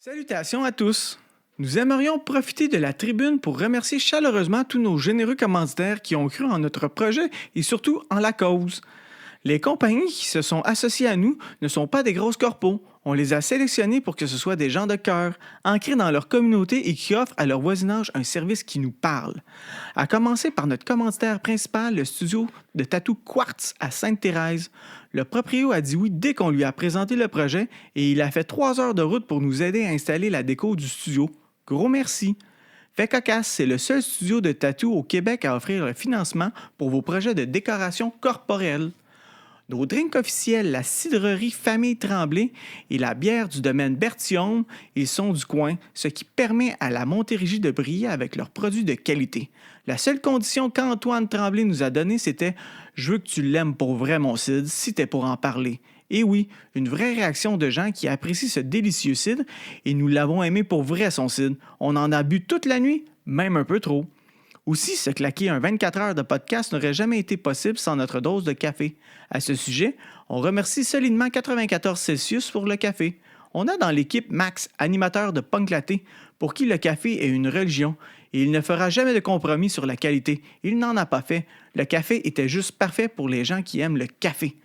Salutations à tous! Nous aimerions profiter de la tribune pour remercier chaleureusement tous nos généreux commanditaires qui ont cru en notre projet et surtout en la cause. Les compagnies qui se sont associées à nous ne sont pas des grosses corpos. On les a sélectionnés pour que ce soit des gens de cœur, ancrés dans leur communauté et qui offrent à leur voisinage un service qui nous parle. À commencer par notre commanditaire principal, le studio de tatou Quartz à Sainte-Thérèse. Le proprio a dit oui dès qu'on lui a présenté le projet et il a fait 3 heures de route pour nous aider à installer la déco du studio. Gros merci! Fait Cocasse, c'est le seul studio de tatou au Québec à offrir le financement pour vos projets de décoration corporelle. Nos drinks officiels, la cidrerie Famille Tremblay et la bière du domaine Bertillon, ils sont du coin, ce qui permet à la Montérégie de briller avec leurs produits de qualité. La seule condition qu'Antoine Tremblay nous a donnée, c'était « Je veux que tu l'aimes pour vrai, mon cidre, si t'es pour en parler ». Et oui, une vraie réaction de gens qui apprécient ce délicieux cidre et nous l'avons aimé pour vrai, son cidre. On en a bu toute la nuit, même un peu trop. Aussi, se claquer un 24 heures de podcast n'aurait jamais été possible sans notre dose de café. À ce sujet, on remercie solidement 94 Celsius pour le café. On a dans l'équipe Max, animateur de Punk Laté, pour qui le café est une religion et il ne fera jamais de compromis sur la qualité. Il n'en a pas fait. Le café était juste parfait pour les gens qui aiment le café.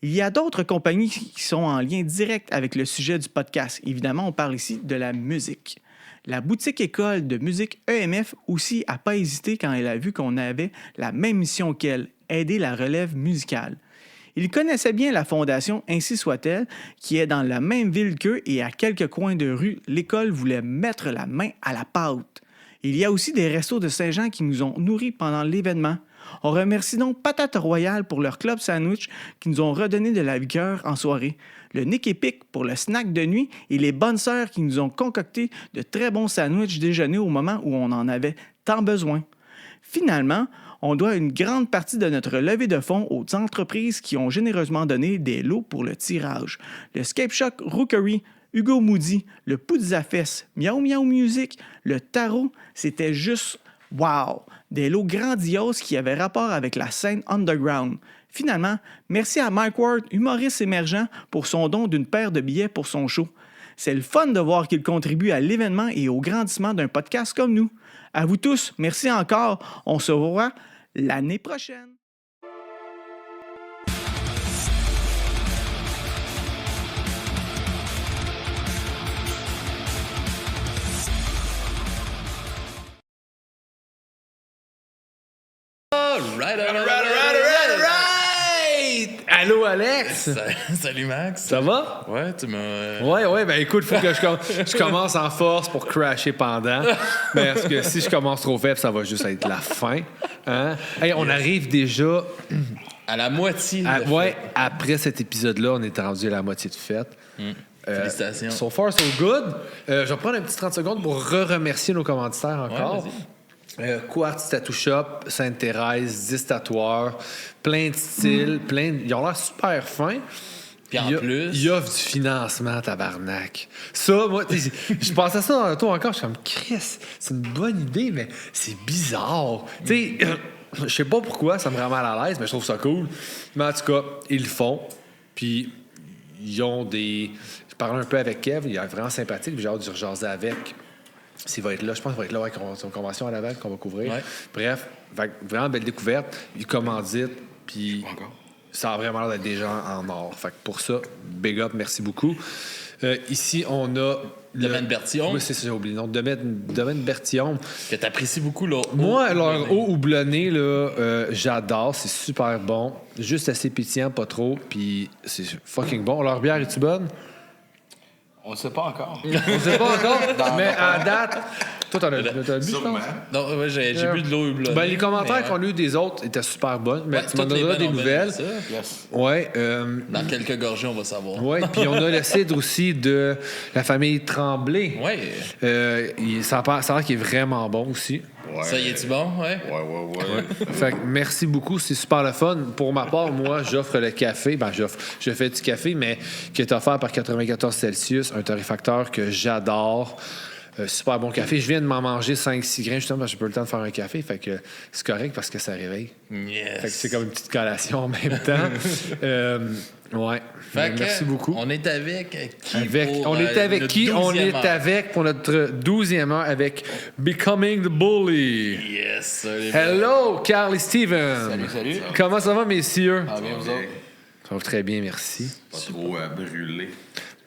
Il y a d'autres compagnies qui sont en lien direct avec le sujet du podcast. Évidemment, on parle ici de la musique. La boutique école de musique EMF aussi n'a pas hésité quand elle a vu qu'on avait la même mission qu'elle, aider la relève musicale. Il connaissait bien la fondation Ainsi soit-elle, qui est dans la même ville qu'eux et à quelques coins de rue, l'école voulait mettre la main à la pâte. Il y a aussi des restos de Saint-Jean qui nous ont nourris pendant l'événement. On remercie donc Patate Royale pour leur club sandwich qui nous ont redonné de la vigueur en soirée, le Nick Epic pour le snack de nuit et les bonnes sœurs qui nous ont concocté de très bons sandwichs déjeuner au moment où on en avait tant besoin. Finalement, on doit une grande partie de notre levée de fonds aux entreprises qui ont généreusement donné des lots pour le tirage. Le Scape Shock Rookery, Hugo Moody, le Poudzafest, Miaou Miaou Music, le Tarot, c'était juste wow! Des lots grandioses qui avaient rapport avec la scène underground. Finalement, merci à Mike Ward, humoriste émergent, pour son don d'une paire de billets pour son show. C'est le fun de voir qu'il contribue à l'événement et au grandissement d'un podcast comme nous. À vous tous, merci encore. On se revoit l'année prochaine. Right. Allô, Alex! Salut, Max. Ça va? Ouais, tu m'as... Ouais, ben écoute, faut que je commence en force pour crasher pendant. Parce que si je commence trop faible, ça va juste être la fin. Hein? Hey, on arrive déjà... À la moitié. Après cet épisode-là, on est rendu à la moitié de fête. Félicitations. So far, so good. Je vais prendre un petit 30 secondes pour remercier nos commanditaires encore. Ouais, Quartz Tattoo Shop, Sainte-Thérèse, 10 tatoueurs, plein de styles, ils ont l'air super fins. Puis en plus... Ils offrent du financement, tabarnak. Ça, moi, je pensais à ça dans le tour encore, je suis comme, Chris, c'est une bonne idée, mais c'est bizarre. Tu sais, je sais pas pourquoi, ça me rend mal à l'aise, mais je trouve ça cool. Mais en tout cas, ils le font. Puis, ils ont des... Je parlais un peu avec Kev, il est vraiment sympathique, j'ai hâte de rejaser avec. S'il va être là, je pense qu'il va être là avec son convention à Laval qu'on va couvrir. Ouais. Bref, vraiment belle découverte. Il commandite, puis ça a vraiment l'air d'être des gens en or. Fait que pour ça, big up, merci beaucoup. Ici, on a... Domaine Bertillon. Oui, c'est ça, j'ai oublié le nom. Domaine Bertillon. Que t'apprécies beaucoup, là. Moi, leur eau houblonnée, là, j'adore. C'est super bon. Juste assez pétillant, pas trop. Puis c'est fucking bon. Leur bière, est-tu bonne? On ne sait pas encore. On sait pas encore, mais à date... Toi, t'as bu, je pense? Non, ouais, j'ai bu de l'eau houblonnée. Ben, les commentaires qu'on a eu des autres étaient super bonnes, mais tu m'en donneras des nouvelles. Yes. Ouais. Dans quelques gorgées, on va savoir. Oui, puis on a le cidre aussi de la famille Tremblay. Oui. Ça a l'air qu'il est vraiment bon aussi. Ouais. Ça y est-tu bon? Ouais. Fait que merci beaucoup, c'est super le fun. Pour ma part, moi, j'offre le café. Ben, je fais du café, mais qui est offert par 94 Celsius, un torréfacteur que j'adore. super bon café. Je viens de m'en manger 5-6 grains justement parce que j'ai pas eu le temps de faire un café. Fait que c'est correct parce que ça réveille. Yes. Fait que c'est comme une petite collation en même temps. Ouais. Fait que, Merci beaucoup. On est avec qui? On est avec qui? On est avec pour notre 12e heure avec Becoming the Bully. Yes, salut. Hello, Carl et Steven. Salut. Comment ça va, messieurs? Ah, bien, vous autres? Ça va très bien, merci. Pas trop brûlé.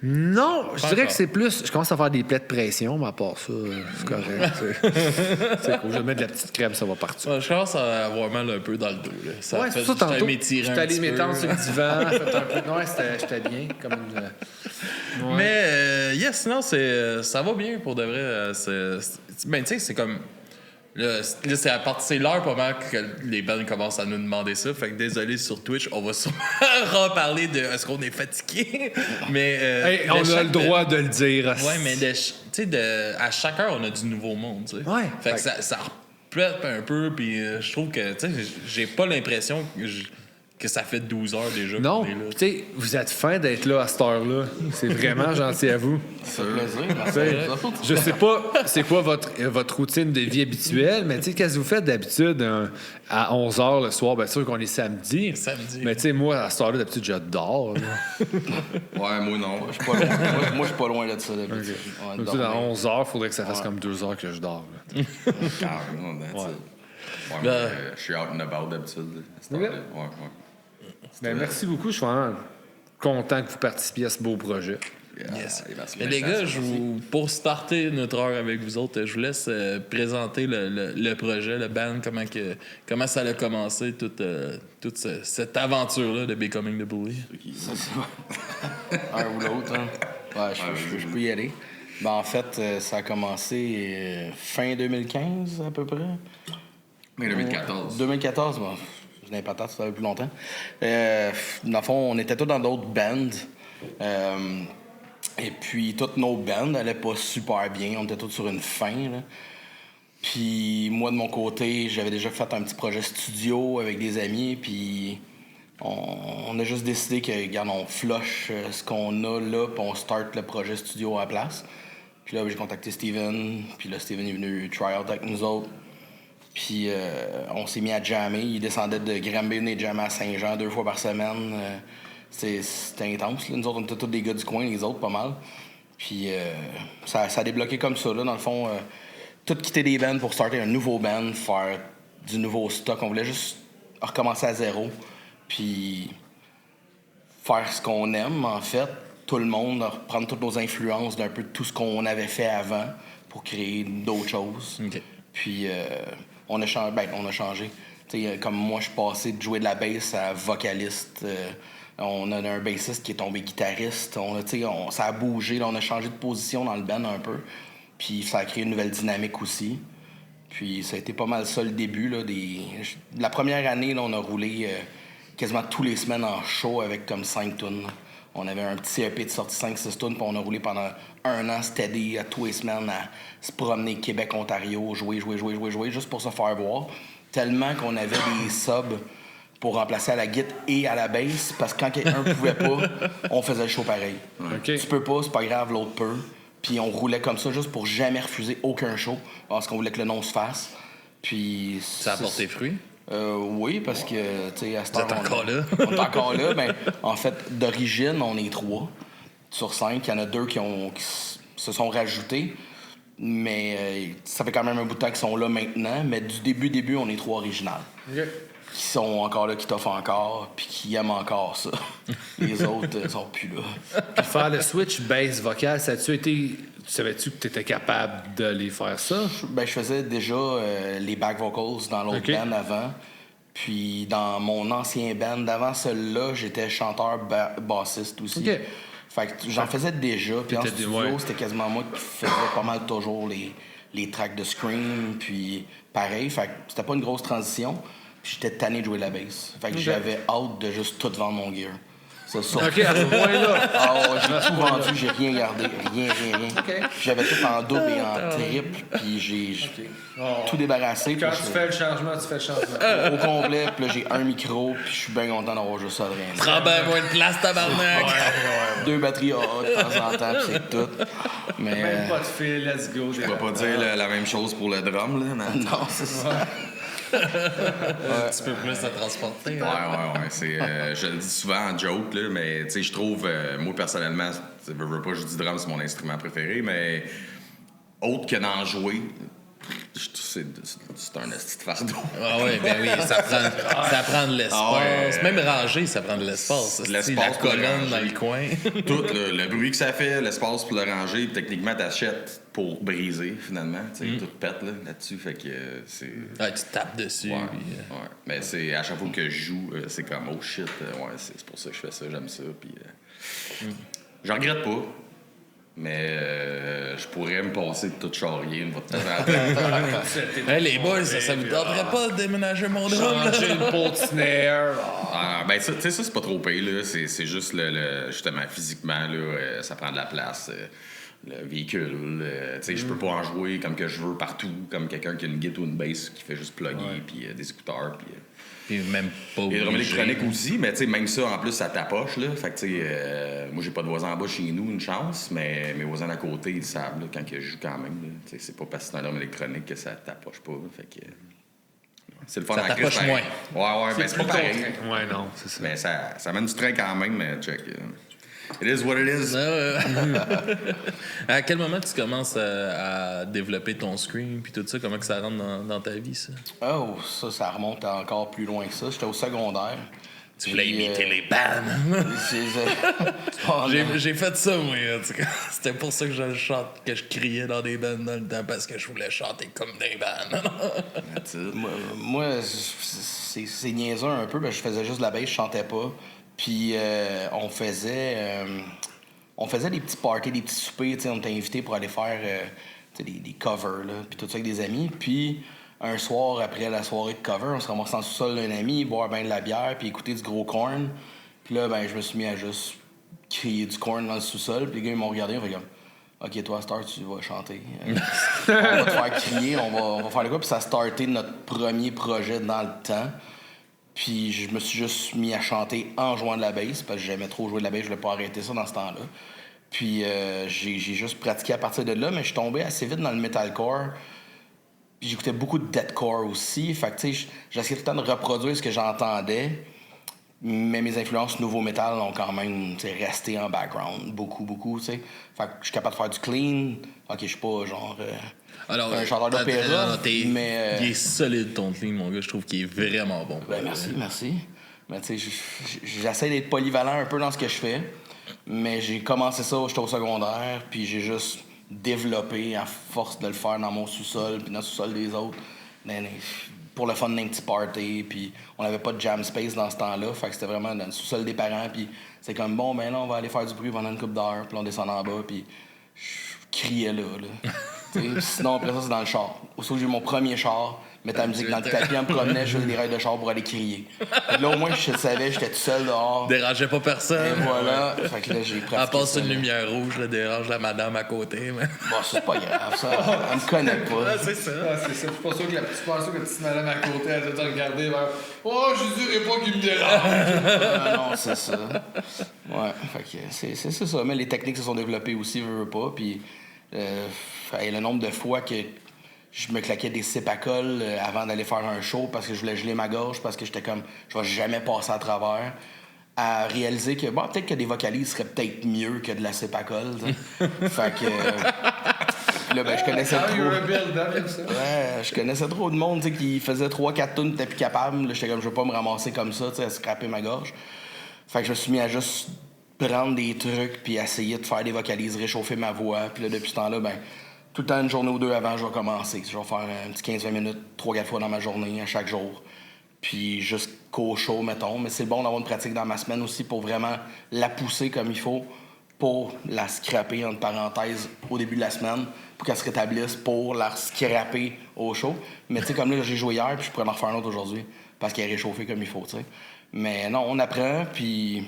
Non, je dirais encore. que c'est plus. Je commence à faire des plaies de pression, mais à part ça, c'est correct. C'est cool. Je vais mettre de la petite crème, ça va partir. Ouais, je commence à avoir mal un peu dans le dos. Là. Ça Ouais, fait c'est ça, juste tantôt. m'étirer J'étais un allé petit peu. m'étendre sur le divan. Fait un peu... Ouais, j'étais bien. Comme une... Ouais. Mais, yes, sinon, ça va bien pour de vrai. Ben, tu sais, c'est comme. Là, c'est l'heure pas mal que les bands commencent à nous demander ça. Fait que désolé sur Twitch, on va sûrement reparler de est-ce qu'on est fatigué. Mais. Hey, on a le droit de le dire. Ouais, mais tu sais, à chaque heure, on a du nouveau monde, tu sais. Ouais. Fait que ça replète un peu, puis je trouve que, tu sais, j'ai pas l'impression que ça fait 12 heures déjà. Non, qu'on est là. tu sais, vous êtes fin d'être là à cette heure-là. C'est vraiment gentil à vous. Ça fait plaisir. Merci T'sais, à vous autres. je sais pas c'est quoi votre routine de vie habituelle, mais tu sais, qu'est-ce que vous faites d'habitude à 11h le soir? Bien sûr qu'on est samedi. Samedi. Mais tu sais, moi, à cette heure-là, d'habitude, je dors. là. Ouais, moi non. Je suis pas loin. Moi, je suis pas loin de ça d'habitude. Ouais, D'habitude, à dormir. 11h, il faudrait que ça fasse comme 2 heures que je dors. là. Carrément, that's Ouais. it. Ouais, mais, je suis out and about d'habitude. Ok. Ouais. Ben, merci beaucoup. Je suis vraiment content que vous participiez à ce beau projet. Yes. Merci, Mais les merci, gars, pour starter notre heure avec vous autres, je vous laisse présenter le projet, le band, comment ça a commencé, toute cette aventure-là de Becoming the Bully. Un ou l'autre. Hein. Ouais, je peux y aller. Ben, en fait, ça a commencé fin 2015 à peu près. Mais 2014. 2014, bon, je n'ai pas tant, ça fait plus longtemps. Dans le fond, on était tous dans d'autres bands. Et puis, toutes nos bands n'allaient pas super bien. On était tous sur une fin. Là. Puis, moi, de mon côté, j'avais déjà fait un petit projet studio avec des amis. Puis, on a juste décidé que, regarde, on flush ce qu'on a là, puis on start le projet studio à la place. Puis là, j'ai contacté Steven. Puis là, Steven est venu try out avec nous autres. Puis on s'est mis à jammer. Il descendait de Granby, venait jammer à Saint-Jean 2 fois par semaine. C'était intense. Là. Nous autres, on était tous des gars du coin, les autres, pas mal. Puis ça a débloqué comme ça. Là. Dans le fond, tout quitter des bands pour starter un nouveau band, faire du nouveau stock. On voulait juste recommencer à zéro. Puis faire ce qu'on aime, en fait. Tout le monde, reprendre toutes nos influences d'un peu de tout ce qu'on avait fait avant pour créer d'autres choses. OK. Puis on a changé. T'sais, comme moi, je suis passé de jouer de la bass à vocaliste. On a un bassiste qui est tombé guitariste. Ça a bougé. Là, on a changé de position dans le band un peu. Puis ça a créé une nouvelle dynamique aussi. Puis ça a été pas mal ça le début. Là, la première année, là, on a roulé quasiment tous les semaines en show avec comme 5 tunes. On avait un petit EP de sortie 5-6 tunes, puis on a roulé pendant 1 an steady à tous les semaines à se promener Québec-Ontario, jouer, juste pour se faire voir. Tellement qu'on avait des subs pour remplacer à la guitare et à la bass, parce que quand quelqu'un pouvait pas, on faisait le show pareil. OK. Tu peux pas, c'est pas grave, l'autre peut. Puis on roulait comme ça juste pour jamais refuser aucun show, parce qu'on voulait que le nom se fasse. Puis Ça a porté fruit? Oui, parce que, tu sais, à cette Vous êtes heure, encore là? on est encore là. Ben, en fait, d'origine, on est 3 sur 5. Il y en a 2 qui se sont rajoutés. Mais ça fait quand même un bout de temps qu'ils sont là maintenant. Mais du début, on est 3 originales. OK. Qui sont encore là, qui t'offrent encore, puis qui aiment encore ça. Les autres sont plus là. Puis faire le switch bass vocal, ça a-tu été. Savais-tu que tu étais capable de les faire ça? Ben, je faisais déjà les back vocals dans l'autre OK. band avant. Puis dans mon ancien band d'avant celui-là, j'étais chanteur bassiste aussi. OK. Fait que j'en faisais déjà. Puis en T'étais- studio, ouais. c'était quasiment moi qui faisais pas mal toujours les tracks de Scream. Puis pareil, fait que c'était pas une grosse transition. Puis j'étais tanné de jouer de la bass. Fait que j'avais hâte de juste tout vendre mon gear. Ça sort. OK, à ce point-là. Ah ouais, j'ai tout vendu, j'ai rien gardé. Rien. OK. J'avais tout en double et en triple, puis j'ai tout débarrassé. Quand puis tu je- fais le changement, tu fais le changement. Au complet, puis là, j'ai un micro, puis je suis bien content d'avoir juste ça de rien. Prends ben moins de place, tabarnak! 2 batteries AA de temps en temps, puis c'est tout. Mais Même pas de fil, let's go. Je vais pas dire la même chose pour le drum, là. Mais... non, c'est ça. Tu peux plus te transporter. Ouais. Je le dis souvent en joke, là, mais tu sais, je trouve, moi personnellement, je veux pas, je dis drum, c'est mon instrument préféré, mais autre que d'en jouer, c'est un esti de fardeau. Ah ouais, ben oui, ça prend de l'espace. Ah ouais. Même ranger, ça prend de l'espace. L'espace La pour colonne ranger. dans le coin. Tout le bruit que ça fait, l'espace pour le ranger, puis techniquement, t'achètes pour briser, finalement. Tu sais, tout pète là-dessus, fait que c'est... Ouais, tu tapes dessus. Ouais, puis, ouais. Mais c'est à chaque fois que je joue, c'est comme oh shit, ouais, c'est pour ça que je fais ça, j'aime ça. Puis je regrette pas, mais je pourrais me passer de tout charrier une fois de temps en temps. Hey, les boys, ça vous tenterait pas de déménager mon drum? là? Changer une peau de snare. Ben ça, tu sais, ça c'est pas trop pire là. C'est juste justement physiquement là, ça prend de la place. Le véhicule, tu sais, je peux pas en jouer comme que je veux partout, comme quelqu'un qui a une guitare ou une bass qui fait juste plugger, puis des écouteurs, puis... Puis même pas Et le drum obligé. électronique aussi, mais tu sais, même ça, en plus, ça tapoche, là. Fait que, tu sais, moi, j'ai pas de voisins en bas chez nous, une chance, mais mes voisins à côté, ils savent, là, quand que je joue quand même, là. Tu sais, c'est pas parce que c'est un drum électronique que ça tapoche pas, là. Fait que... c'est le fun Ça en tapoche crise, pareil. Ouais, ben c'est pas pareil. Ouais, non, c'est ça. Mais ça mène du train quand même, mais check. It is what it is. À quel moment tu commences à développer ton screen puis tout ça? Comment que ça rentre dans ta vie, ça? Oh, ça remonte encore plus loin que ça. J'étais au secondaire. Tu voulais Puis, imiter les bands. Oh, non. J'ai fait ça, moi. En tout cas. C'était pour ça que que je criais dans des bands dans le temps, parce que je voulais chanter comme des bands. That's it. Moi, c'est niaiseux un peu, parce que je faisais juste de la bass, je chantais pas. Puis on faisait des petits parties, des petits soupers, tu sais, on était invités pour aller faire tu sais, des covers, là, puis tout ça avec des amis. Puis un soir, après la soirée de cover, on se ramassait dans le sous-sol d'un ami, boire ben de la bière, puis écouter du gros Korn. Puis là, ben, je me suis mis à juste crier du Korn dans le sous-sol. Puis les gars, ils m'ont regardé, ils ont fait comme... OK, toi, Star, tu vas chanter. On va te faire crier, on va faire le quoi. Puis ça a starté notre premier projet dans le temps. Puis je me suis juste mis à chanter en jouant de la bass, parce que j'aimais trop jouer de la bass, je voulais pas arrêter ça dans ce temps-là. Puis j'ai juste pratiqué à partir de là, mais je suis tombé assez vite dans le metalcore. Puis j'écoutais beaucoup de deathcore aussi. Fait que tu sais, j'essayais tout le temps de reproduire ce que j'entendais. Mais mes influences nouveau metal ont quand même resté en background. Beaucoup, tu sais. Fait que je suis capable de faire du clean. OK, je suis pas genre... Alors, un chanteur d'opéra, non, mais... il est solide ton clean, mon gars. Je trouve qu'il est vraiment bon. Ben, merci. Mais tu sais, j'essaie d'être polyvalent un peu dans ce que je fais. Mais j'ai commencé ça, j'étais au secondaire, puis j'ai juste développé à force de le faire dans mon sous-sol, puis dans le sous-sol des autres. Pour le fun d'un petit party, puis on n'avait pas de jam space dans ce temps-là, fait que c'était vraiment dans le sous-sol des parents, puis c'est comme, bon, ben là, on va aller faire du bruit pendant une couple d'heures, puis on descend en bas, puis je criais là. Sinon, après ça, c'est dans le char. Aussitôt que j'ai eu mon premier char, mettre la musique dans le tapis, on me promenait, je faisais des raids de char pour aller crier. Puis là, au moins, je savais, j'étais tout seul dehors. Dérangeait pas personne. Et voilà. Fait que là, j'ai pratiqué À part ça, une là. lumière rouge, là, dérange la madame à côté. Mais... Bon, ça, c'est pas grave, ça. Elle me connaît pas. c'est ça. Ah, c'est ça. Je suis pas sûr que la petite madame à côté, elle doit te regarder vers oh, je dirais pas qu'il me dérange. Non, c'est ça. Ouais, fait que c'est ça. Mais les techniques se sont développées aussi, veux pas. Puis le nombre de fois que je me claquais des cipacoles avant d'aller faire un show parce que je voulais geler ma gorge, parce que j'étais comme, je vais jamais passer à travers, à réaliser que, bon, peut-être que des vocalises seraient peut-être mieux que de la cipacole, tu sais. Fait que... puis là, ben, je connaissais Ah, trop... you're a build-up, comme ça. Ouais, je connaissais trop de monde, tu sais, qui faisait 3-4 tunes, t'étais plus capable. Là, j'étais comme, je veux pas me ramasser comme ça, tu sais, à scraper ma gorge. Fait que je me suis mis à juste prendre des trucs puis essayer de faire des vocalises, réchauffer ma voix. Puis là, depuis ce temps-là, ben, tout le temps, une journée ou deux avant, je vais commencer. Je vais faire un petit 15-20 minutes, 3-4 fois dans ma journée, à chaque jour. Puis jusqu'au show, mettons. Mais c'est bon d'avoir une pratique dans ma semaine aussi pour vraiment la pousser comme il faut, pour la scraper, entre parenthèses, au début de la semaine, pour qu'elle se rétablisse, pour la scraper au show. Mais tu sais, comme là, j'ai joué hier, puis je pourrais en refaire un autre aujourd'hui, parce qu'elle est réchauffée comme il faut, tu sais. Mais non, on apprend, puis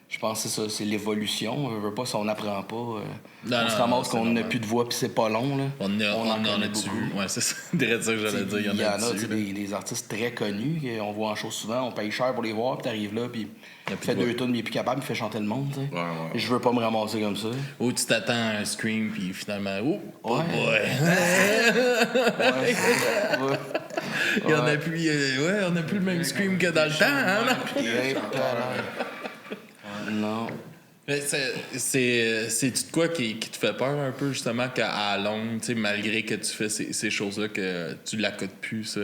je pense que c'est ça, c'est l'évolution. On veut pas, si on n'apprend pas, on non, se ramasse c'est qu'on n'a normal. plus de voix puis c'est pas long. Là. On en connaît a-tu beaucoup. vu. Ouais, c'est ça. Direct ça que j'allais dire. Il y en a dessus, là. des artistes très connus qu'on voit en show souvent, on paye cher pour les voir, puis t'arrives là, puis il fait 2 tonnes, il est plus capable, il fait chanter le monde. T'sais. Ouais. Je veux pas me ramasser comme ça. Ou tu t'attends à un scream, puis finalement, oh, Ouais. Ouais. Il y en a plus, on n'a plus le même scream que dans le temps, hein? Non? Non. Mais c'est-tu de quoi qui te fait peur un peu, justement, qu'à longue, tu sais, malgré que tu fais ces choses-là, que tu l'accotes plus, ça?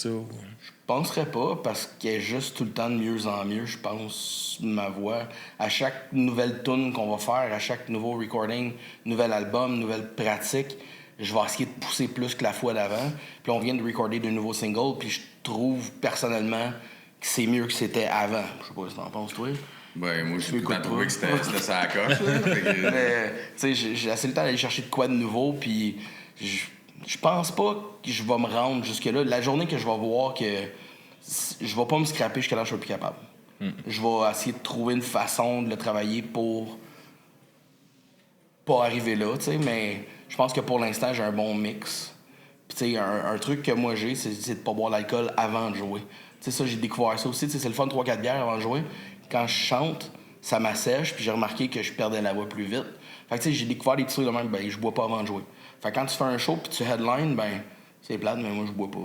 Ou... Je penserais pas, parce qu'elle est juste tout le temps de mieux en mieux, je pense, ma voix. À chaque nouvelle tune qu'on va faire, à chaque nouveau recording, nouvel album, nouvelle pratique, je vais essayer de pousser plus que la fois d'avant. Puis on vient de recorder de nouveaux singles, puis je trouve personnellement que c'est mieux que c'était avant. Je sais pas si t'en penses, toi. Ben, moi, j'ai tout le écoutes temps trouvé pas. que c'était ça à la coche. là. Fait que- Mais, tu sais, j'ai assez le temps d'aller chercher de quoi de nouveau, puis je pense pas que je vais me rendre jusque-là. La journée que je vais voir que je vais pas me scraper jusqu'à là, je serai plus capable. Je vais essayer de trouver une façon de le travailler pour pas arriver là, tu sais, mais je pense que pour l'instant, j'ai un bon mix. Puis, tu sais, un truc que moi j'ai, c'est de pas boire l'alcool avant de jouer. Tu sais, ça, j'ai découvert ça aussi. Tu sais, c'est le fun 3-4 bières avant de jouer. Quand je chante, ça m'assèche, puis j'ai remarqué que je perdais la voix plus vite. Fait que, tu sais, j'ai découvert des trucs de même, ben, je bois pas avant de jouer. Fait que quand tu fais un show, puis tu headline, ben, c'est plate, mais moi, je bois pas.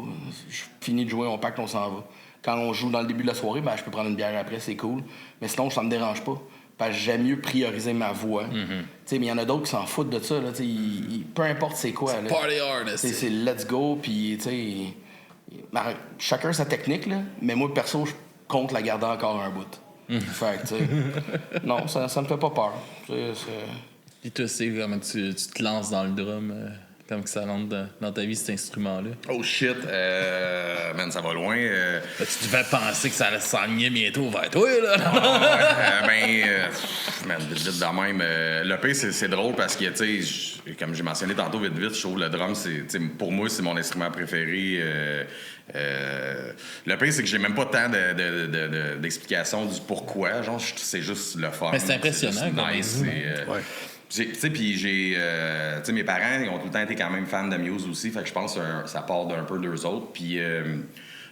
Je finis de jouer, on pacte, on s'en va. Quand on joue dans le début de la soirée, ben, je peux prendre une bière après, c'est cool. Mais sinon, ça me dérange pas. Parce que j'aime mieux prioriser ma voix. Tu sais, mais il y en a d'autres qui s'en foutent de ça, là. Tu sais, peu importe c'est quoi, là. Party hard, Tu sais, c'est let's go, puis, tu sais... ben, chacun sa technique, là. Mais moi, perso, je compte la garder encore un bout. Fait que, tu sais... non, ça me fait pas peur. Tu sais, Puis toi, c'est comment tu te lances dans le drum, comme que ça rentre dans ta vie, cet instrument-là. Oh shit, man, ça va loin. Tu devais penser que ça allait s'enligner bientôt vers toi, là. Man, vite de même. Le pire, c'est drôle parce que, tu sais, comme j'ai mentionné tantôt, vite, je trouve le drum, pour moi, c'est mon instrument préféré. Le pire, c'est que j'ai même pas tant d'explications du pourquoi. Genre, c'est juste le fun. Mais c'est impressionnant, C'est juste quand même. nice. Tu sais, puis tu sais, mes parents, ils ont tout le temps été quand même fans de Muse aussi, fait que je pense que ça part d'un peu d'eux autres. Puis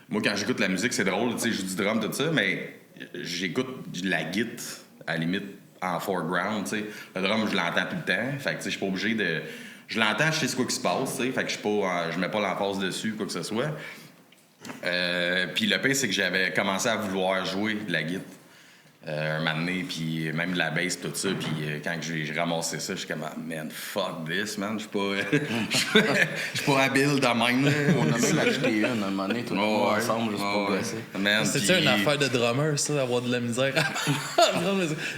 moi, quand j'écoute la musique, c'est drôle, tu sais, je joue du drum, tout ça, mais j'écoute la guitare, à la limite, en foreground, tu sais. Le drum, je l'entends tout le temps, fait que tu sais, je suis pas obligé de... Je l'entends, je sais ce quoi qui se passe, tu sais, fait que je mets pas l'emphase dessus, quoi que ce soit. Puis le pire, c'est que j'avais commencé à vouloir jouer de la guitare. Un moment donné, puis même de la bass, tout ça, puis quand j'ai ramassé ça, je suis comme, ah, man, fuck this, man, je suis pas habile de même. on a même acheté une, à un moment donné, tout le monde Ouais, ensemble, juste pour ouais. gosser. Man, C'est-tu puis- une affaire de drummer, ça, d'avoir de la misère?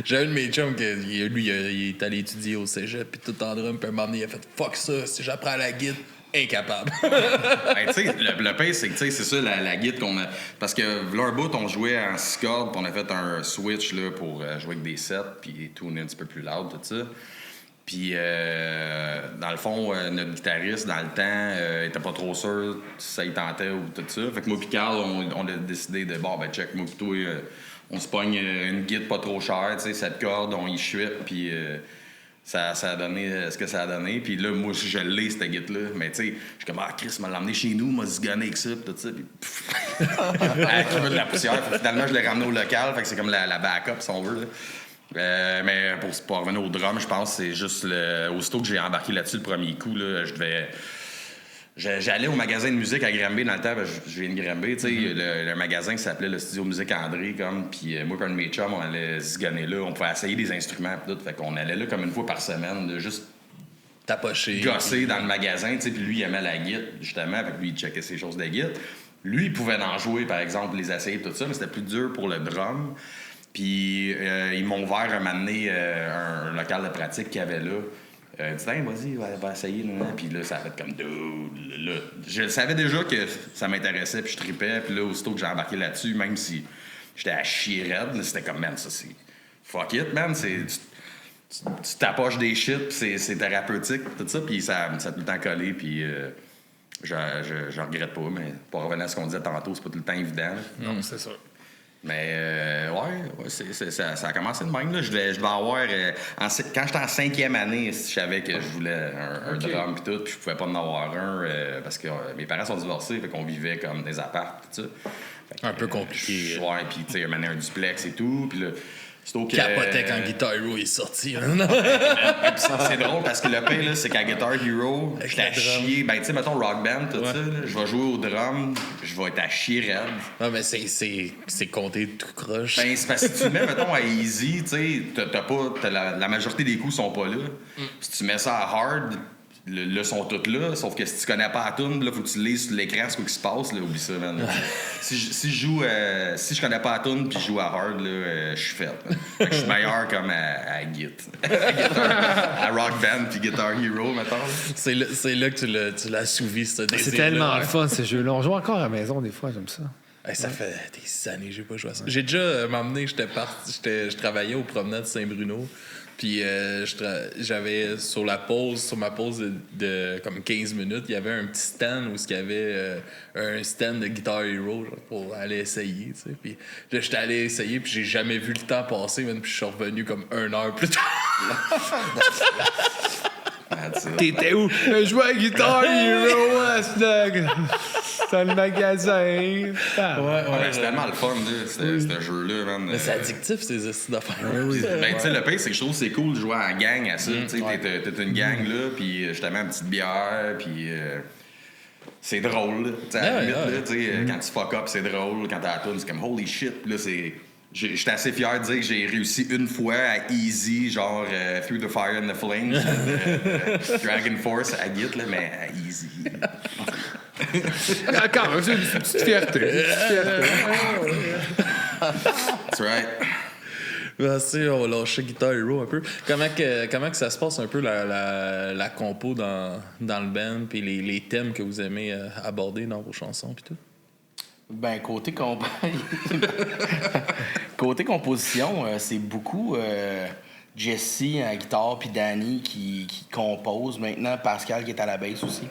J'ai un de mes chums qui, lui, il est allé étudier au cégep, puis tout en drum, puis un moment donné, il a fait « Fuck ça, si j'apprends la guitare, incapable. » Ben, tu sais, le pire, c'est que, tu sais, c'est ça, la guide qu'on a... Parce que, là, un bout, on jouait en 6 cordes, puis on a fait un switch, là, pour jouer avec des sets, puis tourner un petit peu plus loud, tout ça. Puis, dans le fond, notre guitariste, dans le temps, était pas trop sûr si ça y tentait ou tout ça. Fait que moi pis Carl, on a décidé de, bon, ben, check, moi pis toi, on se pogne une guide pas trop chère, tu sais, 7 cordes, on y chuite, puis... Ça a donné ce que ça a donné. Puis là, moi, je l'ai, cette guitare-là. Mais tu sais, je suis comme, ah, Chris m'a l'emmené chez nous, m'a zigonné avec ça, pis tout ça. Puis, avec de la poussière. Puis, finalement, je l'ai ramené au local. Fait que c'est comme la backup, si on veut. Là. Mais pour revenir au drum, je pense que c'est juste aussitôt que j'ai embarqué là-dessus le premier coup, là, j'allais au magasin de musique à Granby dans le temps, je viens de Granby, tu sais, le magasin qui s'appelait le Studio Musique André, comme, puis moi et un de mes chums, on allait zigonner là, on pouvait essayer des instruments pis tout, fait qu'on allait là comme une fois par semaine, de juste Tapoché. gosser dans le magasin, tu sais, puis lui, il aimait la guitare, justement, fait que lui, il checkait ses choses de guitare. Lui, il pouvait en jouer, par exemple, les essayer tout ça, mais c'était plus dur pour le drum. Puis ils m'ont ouvert un moment donné un local de pratique qu'il y avait là. Dit, hey, vas-y, va essayer. Là. Puis là, ça a fait comme dude. Là, je savais déjà que ça m'intéressait, puis je tripais. Puis là, aussitôt que j'ai embarqué là-dessus, même si j'étais à chier raide, c'était comme, man, ça c'est. Fuck it, man. Tu t'approches des shit, puis c'est thérapeutique, tout ça. Puis ça a tout le temps collé, puis je regrette pas. Mais pour revenir à ce qu'on disait tantôt, c'est pas tout le temps évident. Non, c'est sûr. Mais ça a commencé de même. Là. Je devais avoir... quand j'étais en 5e année, je savais que je voulais un drum et tout, puis je pouvais pas en avoir un parce que mes parents sont divorcés, fait qu'on vivait comme des apparts tout ça. Un peu compliqué. Ouais, puis tu sais, un duplex et tout, puis là... Capotait quand Guitar Hero est sorti. C'est drôle parce que le pire, là, c'est qu'à Guitar Hero, j'étais à chier. Ben, tu sais, mettons Rock Band, tout ça, là, je vais jouer au drum, je vais être à chier raide. Non, mais c'est compté tout croche. Ben, c'est parce que si tu mets, mettons, à easy, tu sais, la majorité des coups sont pas là. Si tu mets ça à hard, là, sont toutes là, sauf que si tu connais pas la tune, là, faut que tu lises sur l'écran ce qui se passe, là, oublie ça, man. si je connais pas la tune puis je joue à hard, là, je suis fait. Fait que je suis meilleur comme à Git. à Rock Band puis Guitar Hero, mettons. C'est là que tu l'as assouvi, ce désir. C'est tellement le fun, ces jeux-là. On joue encore à la maison, des fois, j'aime ça. Hey, ça fait des années que j'ai pas joué à ça. J'ai déjà m'emmené, je travaillais au promenade Saint-Bruno. Puis j'avais sur ma pause de comme 15 minutes, il y avait un petit stand où il y avait un stand de Guitar Hero genre, pour aller essayer, tu sais. Puis là, j'étais allé essayer, puis j'ai jamais vu le temps passer, même, puis je suis revenu comme 1 heure plus tard. T'étais où? Je jouais à Guitar Hero à Snug. Dans le magasin. Ouais, c'est tellement le fun, là, ce jeu-là, man. Mais c'est addictif, ces astuces d'affaires. Ben, tu sais, le pire, c'est que je trouve que c'est cool de jouer en gang à ça. Tu sais, t'es une gang, là, puis justement, une petite bière, puis c'est drôle, là. Tu sais, à la limite, là, tu sais, quand tu fuck up, c'est drôle. Quand t'as la toune, c'est comme holy shit. Puis là, j'étais assez fier de dire que j'ai réussi une fois à easy, genre Through the Fire and the Flames, Dragon Force à Git, là, mais à easy. Quand même, c'est une petite fierté. That's right. Merci, on va lâcher Guitar Hero un peu. Comment que ça se passe un peu la compo dans le band, puis les thèmes que vous aimez aborder dans vos chansons, puis tout? Ben, côté composition, c'est beaucoup Jesse à guitare puis Danny qui compose. Maintenant, Pascal qui est à la bass aussi.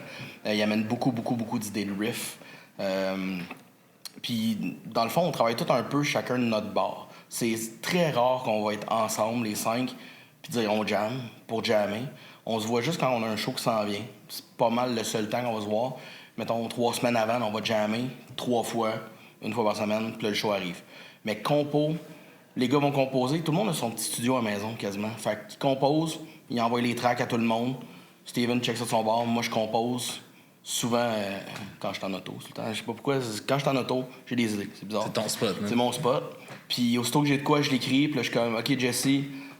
Il amène beaucoup d'idées de riff. Puis, dans le fond, on travaille tout un peu chacun de notre bord. C'est très rare qu'on va être ensemble, les 5, puis dire on jam pour jammer. On se voit juste quand on a un show qui s'en vient. C'est pas mal le seul temps qu'on va se voir. Mettons, 3 semaines avant, on va jammer 3 fois, 1 fois par semaine, puis là, le show arrive. Mais compo, les gars vont composer. Tout le monde a son petit studio à la maison, quasiment. Fait qu'ils composent, ils envoient les tracks à tout le monde. Steven check ça de son bord. Moi, je compose souvent quand je suis en auto. Je sais pas pourquoi. Quand je suis en auto, j'ai des idées. C'est bizarre. C'est ton spot, hein? C'est mon spot. Puis aussitôt que j'ai de quoi, je l'écris. Puis là, je suis comme, OK, Jesse,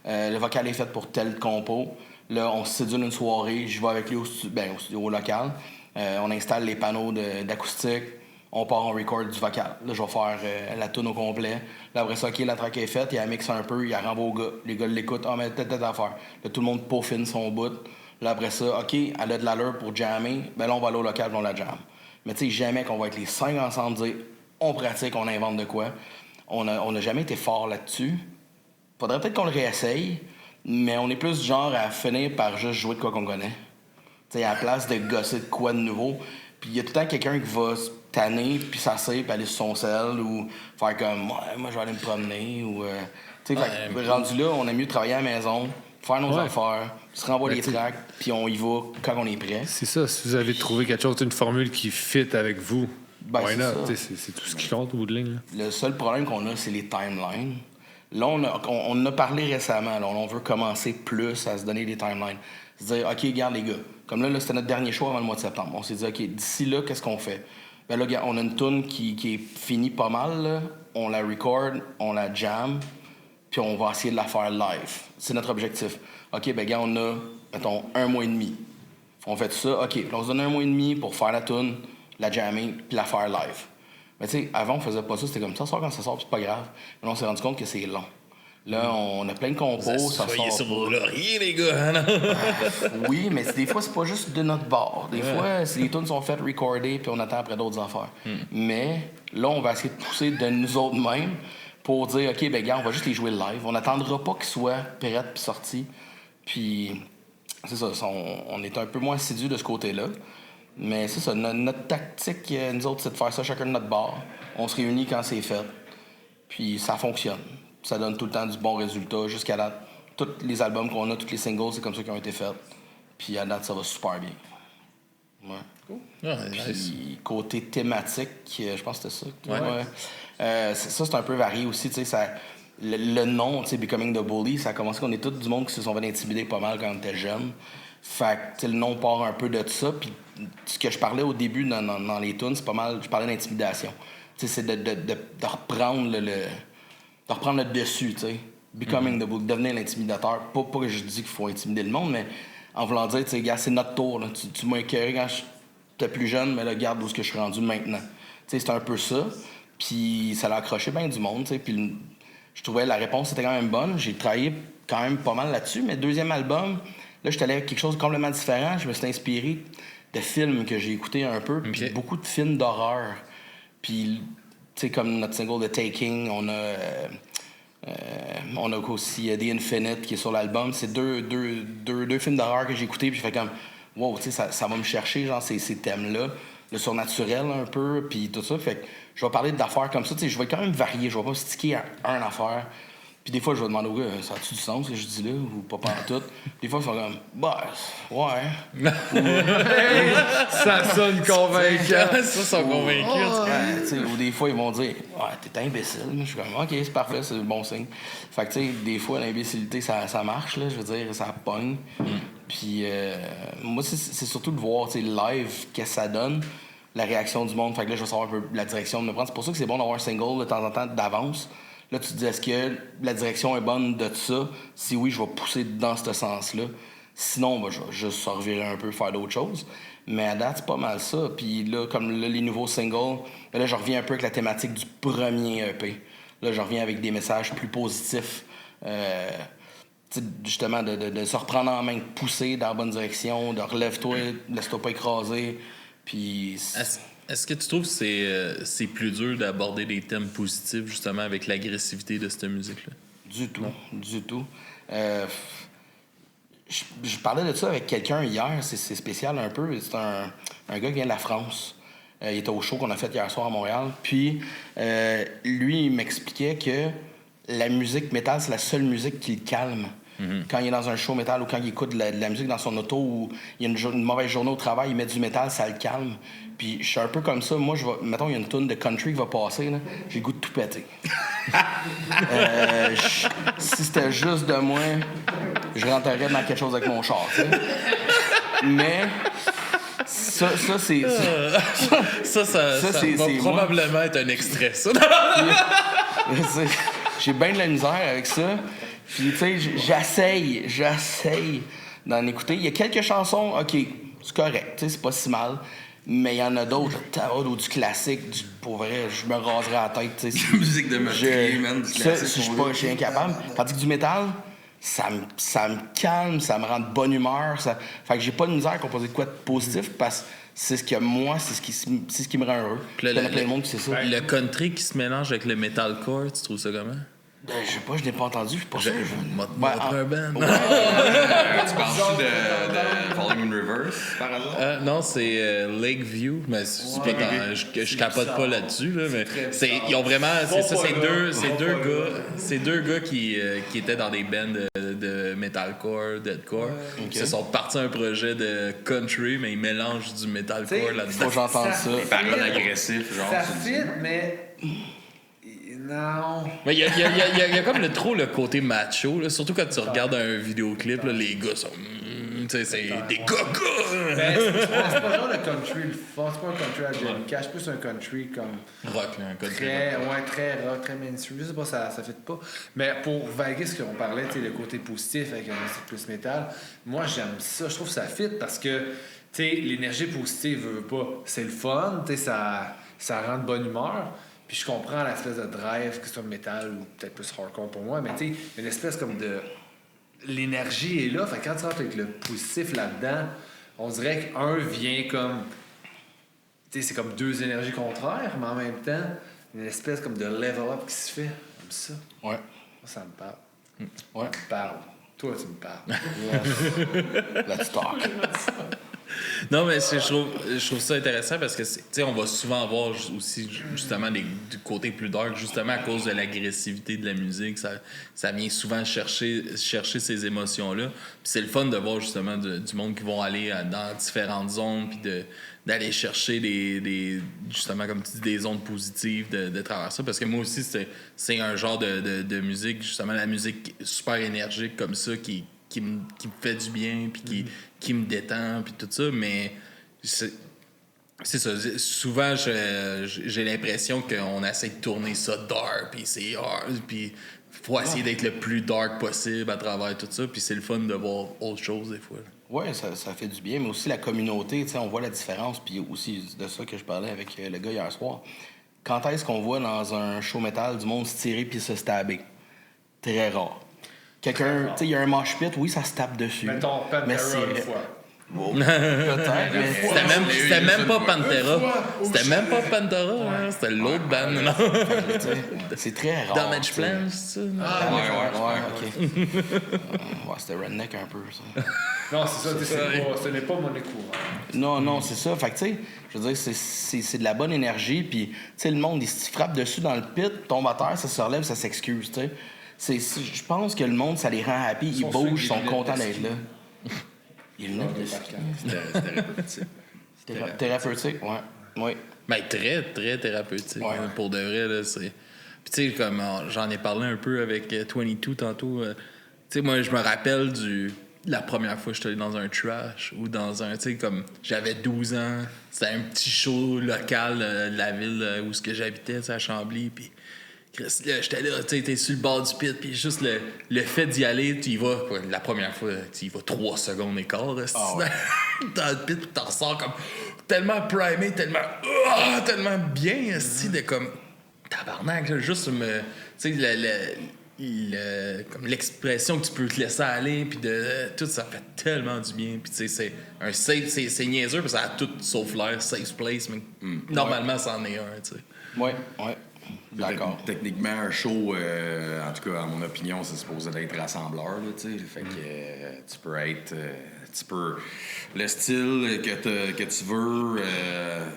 le vocal est fait pour tel compo. Là, on se sédule une soirée. Je vais avec lui au studio local. On installe les panneaux d'acoustique. On part en record du vocal. Là, je vais faire la tune au complet. Là, après ça, OK, la track est faite. Il la mixe un peu. Il la renvoie aux gars. Les gars l'écoutent. Ah, mais telle affaire. Là, tout le monde peaufine son bout. Là, après ça, OK, elle a de l'allure pour jammer. Ben là, on va aller au local et on la jamme. Mais tu sais, jamais qu'on va être les 5 ensemble dire on pratique, on invente de quoi. On n'a jamais été fort là-dessus. Faudrait peut-être qu'on le réessaye, mais on est plus du genre à finir par juste jouer de quoi qu'on connaît. Tu sais, à la place de gosser de quoi de nouveau. Puis il y a tout le temps quelqu'un qui va se tanner, puis s'asseoir, puis aller sur son sel, ou faire comme ouais, moi je vais aller me promener, ou. Tu sais, rendu là, on aime mieux travailler à la maison, faire nos affaires, se renvoyer les tracks, puis on y va quand on est prêt. C'est ça, si vous avez trouvé quelque chose, une formule qui fit avec vous, why not? C'est tout ce qui compte au bout de ligne. Là. Le seul problème qu'on a, c'est les timelines. Là, on en a parlé récemment. Là, on veut commencer plus à se donner des timelines. Se dire, OK, regarde les gars, comme là c'était notre dernier show avant le mois de septembre. On s'est dit, OK, d'ici là, qu'est-ce qu'on fait? Ben là, on a une tune qui est finie pas mal. Là. On la record, on la jam, puis on va essayer de la faire live. C'est notre objectif. OK, ben gars, on a, mettons, 1 mois et demi. On fait tout ça. OK, on se donne 1 mois et demi pour faire la tune, la jammer, puis la faire live. Mais tu sais, avant, on faisait pas ça. C'était comme ça sort quand ça sort, puis c'est pas grave. Mais là, on s'est rendu compte que c'est long. Là, on a plein de compos, ça sort. Sur vos lauriers, les gars. Hein? Oui, mais des fois, c'est pas juste de notre bord. Des fois, les tunes sont faites, recordées, puis on attend après d'autres affaires. Mais là, on va essayer de pousser de nous autres mêmes pour dire, OK, ben gars, on va juste les jouer live. On n'attendra pas qu'ils soient prêts puis sortis. Puis, c'est ça, on est un peu moins assidus de ce côté-là. Mais c'est ça, notre tactique, nous autres, c'est de faire ça chacun de notre bord. On se réunit quand c'est fait. Puis ça fonctionne. Ça donne tout le temps du bon résultat jusqu'à date. Tous les albums qu'on a, tous les singles, c'est comme ça qu'ils ont été faits. Puis à date, ça va super bien. Ouais. Ah, Puis nice. côté thématique, je pense que c'était ça. Ouais. Ça, c'est un peu varié aussi. Tu sais, le nom, tu sais, Becoming the Bully, ça a commencé qu'on est tous du monde qui se sont fait intimider pas mal quand on était jeunes. Fait que, tu sais, le nom part un peu de ça. Puis ce que je parlais au début dans les tunes, c'est pas mal, je parlais d'intimidation. Tu sais, c'est de reprendre de reprendre le dessus, tu sais. Becoming the Bully, devenir l'intimidateur. Pas que je dis qu'il faut intimider le monde, mais en voulant dire, tu sais, gars, c'est notre tour. Là. Tu m'as écœuré quand j'étais plus jeune, mais là, regarde où est-ce que je suis rendu maintenant. Tu sais, c'est un peu ça. Puis ça l'a accroché bien du monde, tu sais. Puis je trouvais la réponse était quand même bonne. J'ai travaillé quand même pas mal là-dessus. Mais deuxième album, là, j'étais allé avec quelque chose de complètement différent. Je me suis inspiré de films que j'ai écoutés un peu. Puis beaucoup de films d'horreur. Puis, tu sais, comme notre single The Taking, on a aussi The Infinite qui est sur l'album. C'est deux films d'horreur que j'ai écoutés. Puis je fais comme, wow, tu sais, ça va me chercher, genre, ces thèmes-là. Le surnaturel un peu, puis tout ça. Fait que je vais parler d'affaires comme ça. Tu sais, je vais quand même varier. Je vais pas sticker à une affaire. Puis des fois, je vais demander au gars, ça a-tu du sens, ce que je dis là, ou pas tout. Des fois, ils sont comme, bah, ouais. Ça sonne convaincant. Ça, sont convaincus. en tout cas. Ouais, tu sais, ou des fois, ils vont dire, ouais, t'es imbécile. Je suis comme, ok, c'est parfait, c'est le bon signe. Fait que, tu sais, des fois, l'imbécilité, ça marche, là, je veux dire, ça pogne. Puis, moi, c'est surtout de voir, tu sais, live, qu'est-ce que ça donne, la réaction du monde. Fait que là, je vais savoir un peu la direction de me prendre. C'est pour ça que c'est bon d'avoir un single de temps en temps d'avance. Là, tu te dis, est-ce que la direction est bonne de ça? Si oui, je vais pousser dans ce sens-là. Sinon, ben, je vais juste se revirer un peu, faire d'autres choses. Mais à date, c'est pas mal ça. Puis là, comme là, les nouveaux singles, ben là, je reviens un peu avec la thématique du premier EP. Là, je reviens avec des messages plus positifs. Justement, de se reprendre en main, de pousser dans la bonne direction, de relève-toi, laisse-toi pas écraser. Puis... Est-ce que tu trouves que c'est plus dur d'aborder des thèmes positifs, justement, avec l'agressivité de cette musique-là? Du tout, du tout. Je parlais de ça avec quelqu'un hier, c'est spécial un peu. C'est un gars qui vient de la France. Il était au show qu'on a fait hier soir à Montréal. Puis, lui, il m'expliquait que la musique métal, c'est la seule musique qui le calme. Quand il est dans un show métal ou quand il écoute de la musique dans son auto ou il y a une mauvaise journée au travail, il met du métal, ça le calme. Puis je suis un peu comme ça. Moi, mettons, il y a une tune de country qui va passer, là, j'ai le goût de tout péter. Si c'était juste de moi, je rentrerais dans quelque chose avec mon char, tu sais. Mais ça c'est... Ça va probablement être un extrait, ça. J'ai bien de la misère avec ça. Puis, tu sais, j'essaye d'en écouter. Il y a quelques chansons, OK, c'est correct, tu sais, c'est pas si mal. Mais il y en a d'autres, ou du classique, pour vrai, je me raserais la tête, tu sais. Musique de meurtrier, man, du classique. Je suis incapable. Tandis que du métal, ça me calme, ça me rend de bonne humeur. Fait que j'ai pas de misère à composer de quoi de positif, parce que c'est ce que moi, c'est ce qui me rend heureux. Il y a plein de monde qui sait ça. Le country qui se mélange avec le metalcore, tu trouves ça comment? Je sais pas, je l'ai pas entendu, je suis pas sûr. Montre un band. Tu parles-tu de Falling in Reverse, par hasard? Non, c'est Lakeview, mais c'est pas je capote pas là-dessus, là, mais ils ont vraiment, c'est deux gars qui étaient dans des bands de metalcore, deathcore, qui se sont partis un projet de country, mais ils mélangent du metalcore là-dedans. Faut que j'entende ça. Des paroles agressives, genre. Ça fit, mais... Non. Mais il y a comme le côté macho, là, surtout quand tu regardes un vidéoclip, là, les gars sont... tu sais, c'est des gars! Ben, c'est pas genre le country, le fond. C'est pas un country à Johnny Cash, plus un country comme... Rock, là, un country Très, rock. ouais, très rock, très mainstream. Je sais pas, ça fit pas. Mais pour vaguer ce qu'on parlait, tu sais, le côté positif avec un musique plus métal, moi, j'aime ça. Je trouve que ça fit parce que, tu sais, l'énergie positive, veut pas, c'est le fun, tu sais, ça rend de bonne humeur. Puis je comprends l'espèce de drive, que ce soit métal ou peut-être plus hardcore pour moi, mais tu sais, une espèce comme de... L'énergie est là, fait que quand tu rentres avec le positif là-dedans, on dirait qu'un vient comme... Tu sais, c'est comme deux énergies contraires, mais en même temps, une espèce comme de level up qui se fait, comme ça. Ouais. Moi, ça me parle. Ouais. Tu me parles. Toi, tu me parles. Let's talk. Non, mais je trouve ça intéressant parce que, tu sais, on va souvent avoir aussi, justement, du côté plus dark, justement à cause de l'agressivité de la musique. Ça vient souvent chercher ces émotions-là. Puis c'est le fun de voir, justement, du monde qui vont aller dans différentes zones, puis d'aller chercher justement, comme tu dis, des ondes positives de travers ça. Parce que moi aussi, c'est un genre de musique, justement, la musique super énergique comme ça, qui me fait du bien, puis qui me détend, puis tout ça, mais c'est ça. Souvent, j'ai l'impression qu'on essaie de tourner ça dark, puis c'est hard, puis faut essayer d'être le plus dark possible à travers tout ça, puis c'est le fun de voir autre chose des fois. Oui, ça fait du bien, mais aussi la communauté, on voit la différence, puis aussi de ça que je parlais avec le gars hier soir. Quand est-ce qu'on voit dans un show metal du monde se tirer puis se stabber? Très rare. Quelqu'un, tu sais, il y a un mosh pit, oui, ça se tape dessus. Mettons Pantera une fois. Bon, peut-être, mais... C'était même pas Pantera. C'était même pas Pantera, hein, c'était l'autre band. Non? C'est très rare. Damage Plan, c'est ça? OK. Ouais, c'était redneck un peu, ça. Non, c'est ça, ce n'est pas mon écoute. Non, c'est ça. Fait que, tu sais, je veux dire, c'est de la bonne énergie, puis, tu sais, le monde, il se frappe dessus dans le pit, tombe à terre, ça se relève, ça s'excuse, tu sais. Je pense que le monde, ça les rend happy, ils bougent, ils sont contents d'être là. Il est C'était thérapeutique. Thérapeutique, ouais. Ben, très, très thérapeutique. Ouais. Pour de vrai, là, c'est... Puis, tu sais, comme j'en ai parlé un peu avec 22 tantôt, tu sais, moi, je me rappelle la première fois que j'étais allé dans un trash ou dans un, tu sais, comme j'avais 12 ans, c'était un petit show local de la ville où ce que j'habitais, tu sais, à Chambly, puis là, j'étais là, tu sais, t'es sur le bord du pit, puis juste le fait d'y aller, tu y vas, quoi, la première fois, tu y vas 3 secondes et quart, là, dans le pit, puis t'en ressors comme tellement primé, tellement bien, de comme tabarnak, là, juste me, tu sais, comme l'expression que tu peux te laisser aller, puis de tout ça fait tellement du bien, puis tu sais, c'est un safe, c'est niaiseux parce que ça a tout sauf l'air safe place, mais normalement ça en est un, tu sais. Ouais. D'accord. Techniquement, un show, en tout cas, à mon opinion, c'est supposé d'être rassembleur, là, tu sais. Fait que tu peux être... le style que tu veux,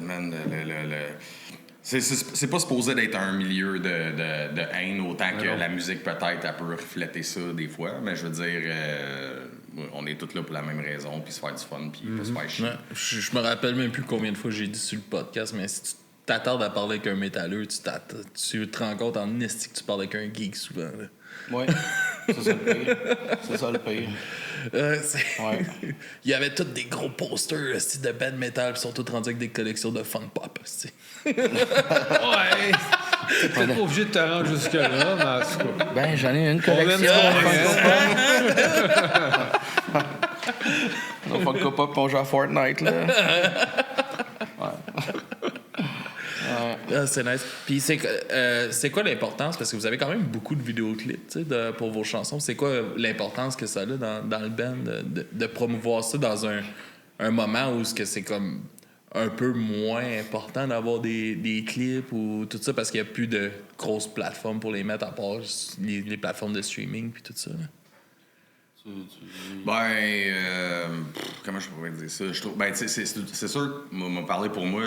man, c'est pas supposé d'être un milieu de haine, autant que la musique, peut-être, elle peut refléter ça des fois. Mais je veux dire, on est tous là pour la même raison, puis se faire du fun, puis pas se faire chier. Ouais, je me rappelle même plus combien de fois j'ai dit sur le podcast, mais si tu t'attardes à parler avec un métalleux, tu te rends compte en esti que tu parles avec un geek souvent. Là. Oui, c'est ça le pire. Ouais. Il y avait tous des gros posters de band metal, puis sont tous rendus avec des collections de fun pop. Ouais. T'es peut-être pas obligé de te rendre jusque-là, mais en tout cas. Ben, j'en ai une collection. On Funko Pop, on joue à Fortnite, là. Ah, c'est nice. Puis c'est quoi l'importance? Parce que vous avez quand même beaucoup de vidéoclips pour vos chansons. C'est quoi l'importance que ça a dans le band de promouvoir ça dans un moment où c'est comme un peu moins important d'avoir des clips ou tout ça parce qu'il n'y a plus de grosses plateformes pour les mettre à part les plateformes de streaming puis tout ça? Là? Comment je pourrais dire ça? Je trouve, c'est sûr, m'a parlé pour moi,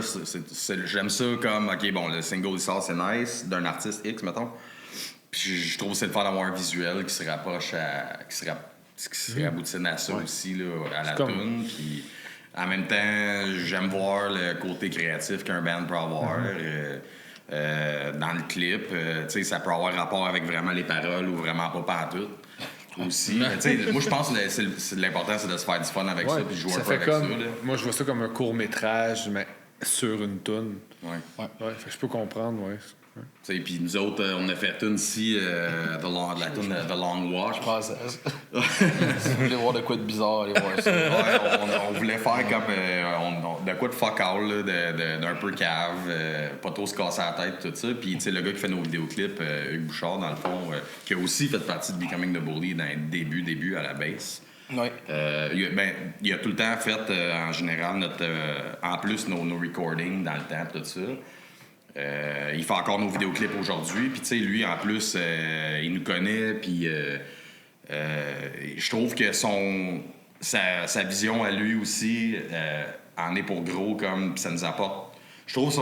j'aime ça comme, OK, bon, le single il sort, c'est nice, d'un artiste X, mettons. Puis je trouve que c'est le fun d'avoir un visuel qui se rapproche qui se raboutine à ça aussi, là, à la tune. Puis en même temps, j'aime voir le côté créatif qu'un band peut avoir. Dans le clip, tu sais, ça peut avoir rapport avec vraiment les paroles ou vraiment pas pantoute. Aussi. Mais moi, je pense que l'important, c'est de se faire du fun avec ça puis jouer un peu avec ça. Là. Moi, je vois ça comme un court-métrage, mais sur une toune. Ouais. Fait que je peux comprendre, ouais. Puis nous autres, on a fait une ici, la toune The Long Walk. Je pense si vous voulez voir de quoi de bizarre, allez voir ça. On voulait faire comme de quoi de fuck all, d'un peu cave, pas trop se casser la tête, tout ça. Puis le gars qui fait nos vidéoclips, Hugues Bouchard, dans le fond, qui a aussi fait partie de Becoming the Bully dans les débuts à la base. Ouais. Il a tout le temps fait, en général, en plus nos recordings dans le temps, tout ça. Il fait encore nos vidéoclips aujourd'hui. Puis, tu sais, lui, en plus, il nous connaît. Puis, je trouve que sa vision à lui aussi en est pour gros, comme ça nous apporte. Je trouve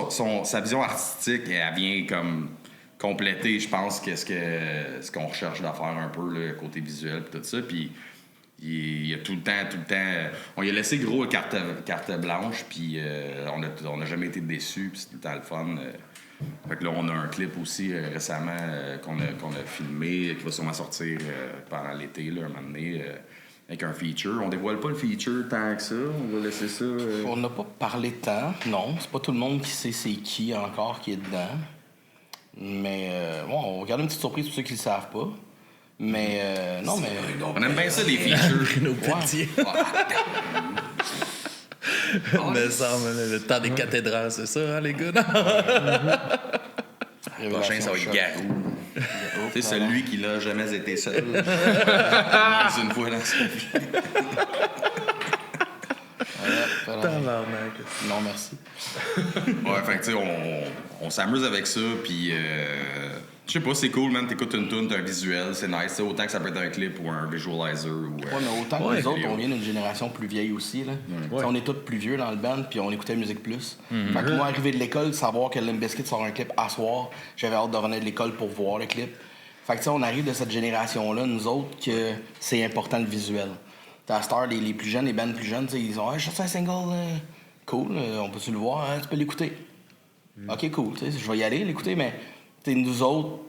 sa vision artistique, elle vient comme compléter, je pense, ce qu'on recherche de faire un peu, le côté visuel et tout ça. Puis il y a tout le temps... On lui a laissé gros carte blanche, puis on n'a jamais été déçus, puis c'est tout le temps le fun. Fait que là, on a un clip aussi récemment qu'on a filmé, qui va sûrement sortir pendant l'été, là, un moment donné, avec un feature. On dévoile pas le feature tant que ça, on va laisser ça... On n'a pas parlé tant, non. C'est pas tout le monde qui sait c'est qui encore qui est dedans. Mais bon, on va garder une petite surprise pour ceux qui le savent pas. Mais non, mais... On aime bien ça, les features. Nos petits. Mais ça, le temps des cathédrales, c'est ça, hein, les gars? Le prochain, ça va être Garou. C'est celui qui n'a jamais été seul. C'est une fois dans sa vie. Non, merci. Ouais, fait que tu sais, on s'amuse avec ça, puis je sais pas, c'est cool, man. T'écoutes une tune, t'as un visuel, c'est nice. T'sais, autant que ça peut être un clip ou un visualizer. Ouais, mais autant que les autres, on vient d'une génération plus vieille aussi. Là. On est tous plus vieux dans le band, puis on écoutait Musique Plus. Fait que moi, arrivé de l'école, savoir que Limp Bizkit sort un clip à soir, j'avais hâte de revenir de l'école pour voir le clip. Fait que on arrive de cette génération-là, nous autres, que c'est important le visuel. T'as Star, les plus jeunes, les bands plus jeunes, ils ont je sorti un single, cool, on peut-tu le voir, tu peux l'écouter. Ok, cool, je vais y aller, l'écouter, mais nous autres,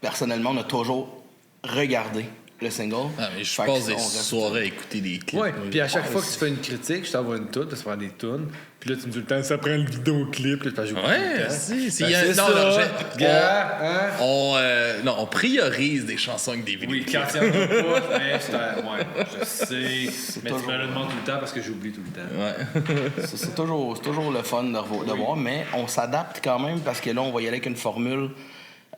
personnellement, on a toujours regardé le single. Ah, mais je passe des soirées à écouter des clips. Ouais, puis à chaque fois que tu fais une critique, je t'envoie une toune, tu prends des tunes, puis là tu me dis le temps, ça prend le vidéoclip, là, parce que Ouais, si. Ben, c'est ça. On priorise des chansons avec des vidéos. Oui, quand il n'y en a pas, mais ouais, je sais. Mais tu me le demandes tout le temps parce que j'oublie tout le temps. Ouais. C'est toujours le fun de voir, mais on s'adapte quand même parce que là, on va y aller avec une formule.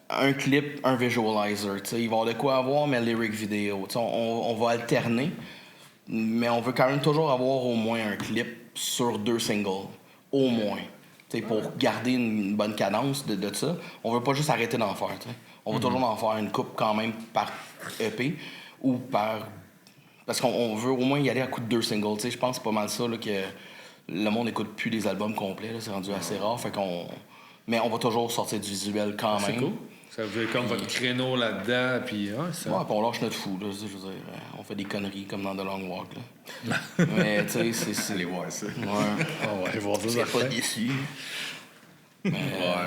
Un clip, un visualizer. T'sais, il va y avoir de quoi avoir, mais lyric vidéo. On va alterner, mais on veut quand même toujours avoir au moins un clip sur 2 singles. Au moins. T'sais, pour garder une bonne cadence de ça. On veut pas juste arrêter d'en faire. T'sais. On veut toujours en faire une coupe quand même par EP ou par... Parce qu'on veut au moins y aller à coup de 2 singles. Je pense que c'est pas mal ça là, que le monde n'écoute plus des albums complets. Là, c'est rendu assez rare. Fait qu'on... Mais on va toujours sortir du visuel quand même. C'est cool. Ça vous avez comme votre créneau là-dedans, puis ça. Ouais, puis on lâche notre fou, là. Je veux dire, on fait des conneries comme dans The Long Walk, là. Mais, tu sais, c'est... Allez voir ça. Ouais. On va aller voir ça. Vous n'êtes pas déçus. Mais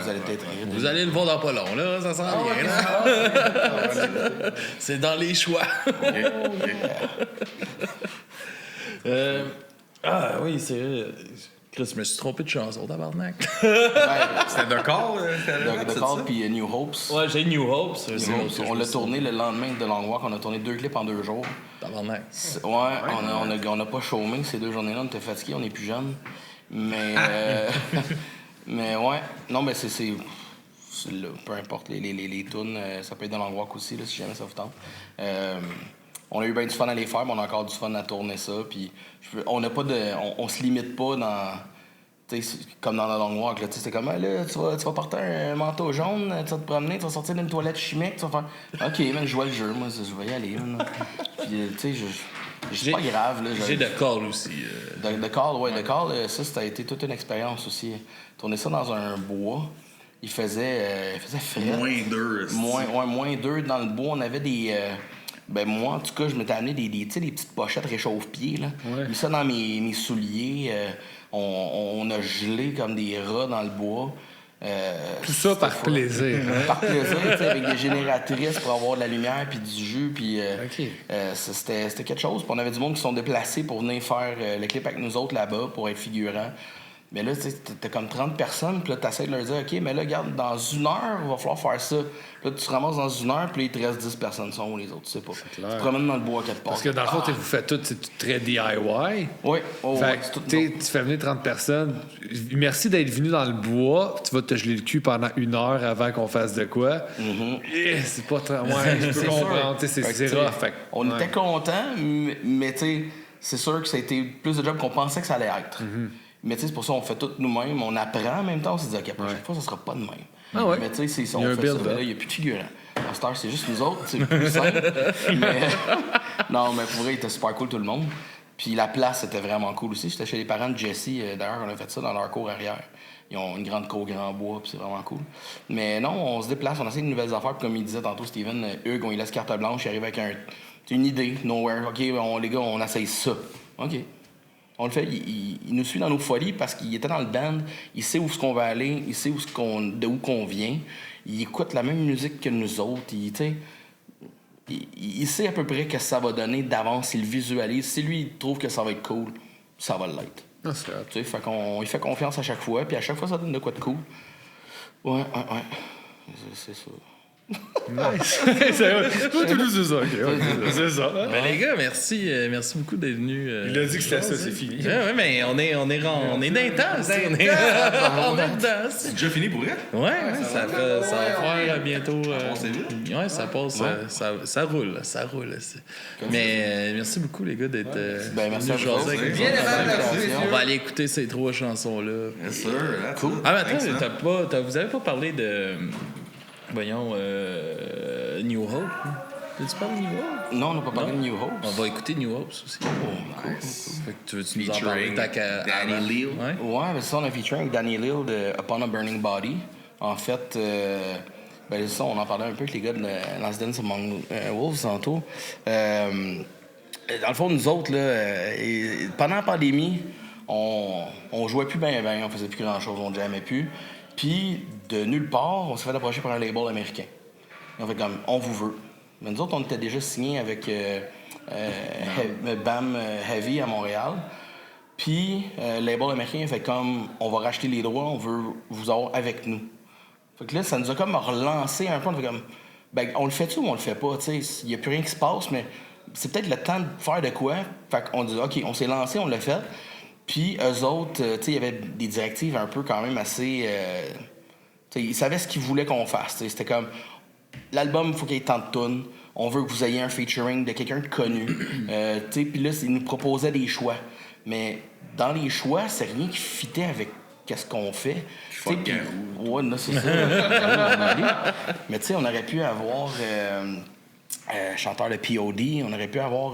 vous allez peut-être rire. Vous allez le voir dans pas long, là. Ça sent bien, là. C'est dans les choix. Oui, c'est vrai. Chris, je me suis trompé de chanson, tabarnak. C'était de corps, The Call puis New Hopes. Ouais, j'ai New Hopes. On l'a tourné le lendemain de Long Walk. On a tourné 2 clips en 2 jours. Tabarnak. Ouais, on a pas chômé ces 2 journées-là. On était fatigués, on est plus jeunes. Mais... mais ouais. Non, mais c'est là, peu importe les tunes. Ça peut être dans Long Walk aussi, là, si jamais ça vous tente. On a eu bien du fun à les faire, mais on a encore du fun à tourner ça. Puis on n'a pas de. On se limite pas dans. Comme dans la Long Walk, c'est comme là, tu vas porter un manteau jaune, tu vas te promener, tu vas sortir d'une toilette chimique, tu vas faire. Ok, man, je vois le jeu, moi, je vais y aller. Puis, tu sais, c'est pas grave. Là, j'ai The Call aussi. The Call, ça a été toute une expérience aussi. Tourner ça dans un bois. Il faisait frais. -2. -2 dans le bois. On avait des. Ben moi, en tout cas, je m'étais amené des petites pochettes réchauffe-pieds. Là. Ouais. Mis ça dans mes souliers. On a gelé comme des rats dans le bois. Tout ça par plaisir. Hein? Par plaisir, avec des génératrices pour avoir de la lumière puis du jus. Puis, c'était quelque chose. Puis on avait du monde qui sont déplacés pour venir faire le clip avec nous autres là-bas pour être figurants. Mais là, t'as comme 30 personnes, puis là, t'essaies de leur dire, OK, mais là, regarde, dans 1 heure, il va falloir faire ça. Puis là, tu te ramasses dans 1 heure, puis là, il te reste 10 personnes, sont où les autres, tu sais pas. Tu te promènes dans le bois quelque part. Parce que dans le fond, vous faites tout, c'est très DIY. Oui, fait que, tu fais venir 30 personnes. Merci d'être venu dans le bois. Tu vas te geler le cul pendant 1 heure avant qu'on fasse de quoi. C'est pas très. Ouais, je peux comprendre. C'est rough. On était contents, mais tu sais, c'est sûr que ça a été plus de job qu'on pensait que ça allait être. Mais tu sais, c'est pour ça qu'on fait tout nous-mêmes, on apprend en même temps, on s'est dit, OK, la prochaine fois, ça sera pas de même. Ah ouais. Mais tu sais, on fait ça, là, il n'y a plus de figurants. En Star, c'est juste nous autres, c'est plus simple. Mais... Non, mais pour vrai, il était super cool tout le monde. Puis la place, c'était vraiment cool aussi. J'étais chez les parents de Jesse. D'ailleurs, on a fait ça dans leur cour arrière. Ils ont une grande cour grand bois, puis c'est vraiment cool. Mais non, on se déplace, on essaie de nouvelles affaires. Puis comme il disait tantôt, Steven, Hugues, on lui laisse carte blanche, il arrive avec une idée, nowhere. OK, les gars, on essaye ça. OK. On le fait. Il nous suit dans nos folies parce qu'il était dans le band. Il sait où est-ce qu'on va aller. Il sait de où qu'on vient. Il écoute la même musique que nous autres. Il sait à peu près ce que ça va donner d'avance. Il le visualise. Si lui, il trouve que ça va être cool, ça va l'être. Ah, c'est hot. Tu sais, fait qu'on il fait confiance à chaque fois, puis à chaque fois, ça donne de quoi de cool. Ouais. C'est ça. Nice. c'est ça, ok. C'est ça. Ben, les gars, merci beaucoup d'être venus. Il a dit que c'était ça, c'est fini. Ouais, mais on est dans le temps. On est dedans. C'est déjà fini pour elle? Ouais, ça va faire bientôt. passe vite. Ouais, ça passe. Ça roule. Mais merci beaucoup, les gars, d'être merci à venus vous jaser autres. avec Bien nous. aimable, On va aller écouter ces 3 chansons-là. Bien sûr. Cool. Ah, mais attends, vous avez pas parlé de. Voyons, New Hope. T'as-tu parlé de New Hope? Non, on n'a pas parlé de New Hope. On va écouter New Hope aussi. Nice. Fait que tu veux-tu nous en parler? Featuring Danny Lil. Ouais. Ouais, mais ça, on a featuring avec Danny Lil de Upon a Burning Body. En fait, c'est ça, on en parlait un peu avec les gars de Last Dance Among Wolves tantôt. Dans le fond, nous autres, là, pendant la pandémie, on jouait plus bien, on faisait plus grand-chose, on jammait plus. Puis, de nulle part, on s'est fait approcher par un label américain. On fait comme, on vous veut. Mais nous autres, on était déjà signés avec BAM Heavy à Montréal. Puis, le label américain fait comme, on va racheter les droits, on veut vous avoir avec nous. Fait que là, ça nous a comme relancé un peu. On fait comme, on le fait-tu ou on le fait pas? Il n'y a plus rien qui se passe, mais c'est peut-être le temps de faire de quoi. Fait qu'on dit, OK, on s'est lancé, on l'a fait. Puis, eux autres, il y avait des directives un peu quand même assez... ils savaient ce qu'ils voulaient qu'on fasse. C'était comme, l'album, il faut qu'il y ait tant de tunes. On veut que vous ayez un featuring de quelqu'un de connu. Puis là, ils nous proposaient des choix. Mais dans les choix, c'est rien qui fitait avec qu'est-ce qu'on fait. Ouais, non, c'est ça. Mais tu sais, on aurait pu avoir chanteur de POD, on aurait pu avoir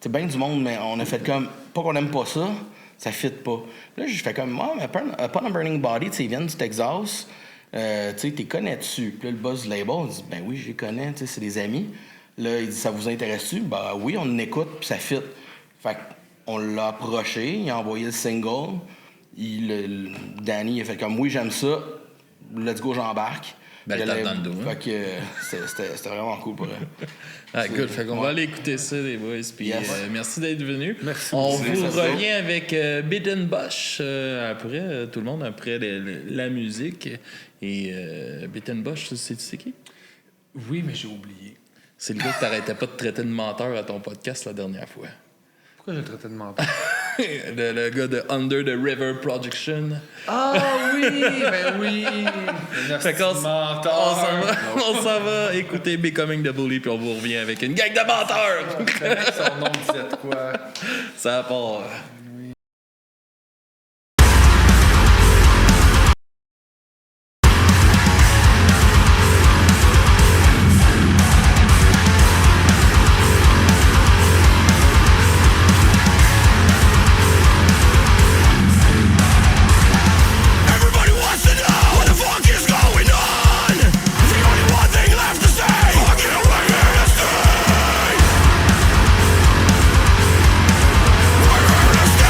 bien du monde, mais on a fait comme, pas qu'on aime pas ça, ça fit pas. Là, je fais comme, mais Upon a Burning Body, ils viennent du Texas, tu t'es connais-tu? Puis là, le boss du label, il dit, ben oui, je les connais, c'est des amis. Là, il dit, ça vous intéresse-tu? Ben oui, on écoute, puis ça fit. Fait qu'on l'a approché, il a envoyé le single. Danny, il a fait comme, oui, j'aime ça, let's go, j'embarque. Belle tape dans le dos. Fait que c'était vraiment cool pour eux. Ah, good. Fait qu'on va aller écouter ça, les boys. Puis merci d'être venus. Merci. On vous revient avec Bitten Bosch après, tout le monde, après la musique. Et Bitten Bosch, tu sais qui? Oui, mais j'ai oublié. C'est le gars que t'arrêtais pas de traiter de menteur à ton podcast la dernière fois. Pourquoi j'ai traité de menteur? le gars de Under the River Production. Ah oui, ben oui. Fait qu'on on s'en va écouter Becoming the Bully, puis on vous revient avec une gang de menteurs. Son nom disait quoi? Ça part. We're here to stay.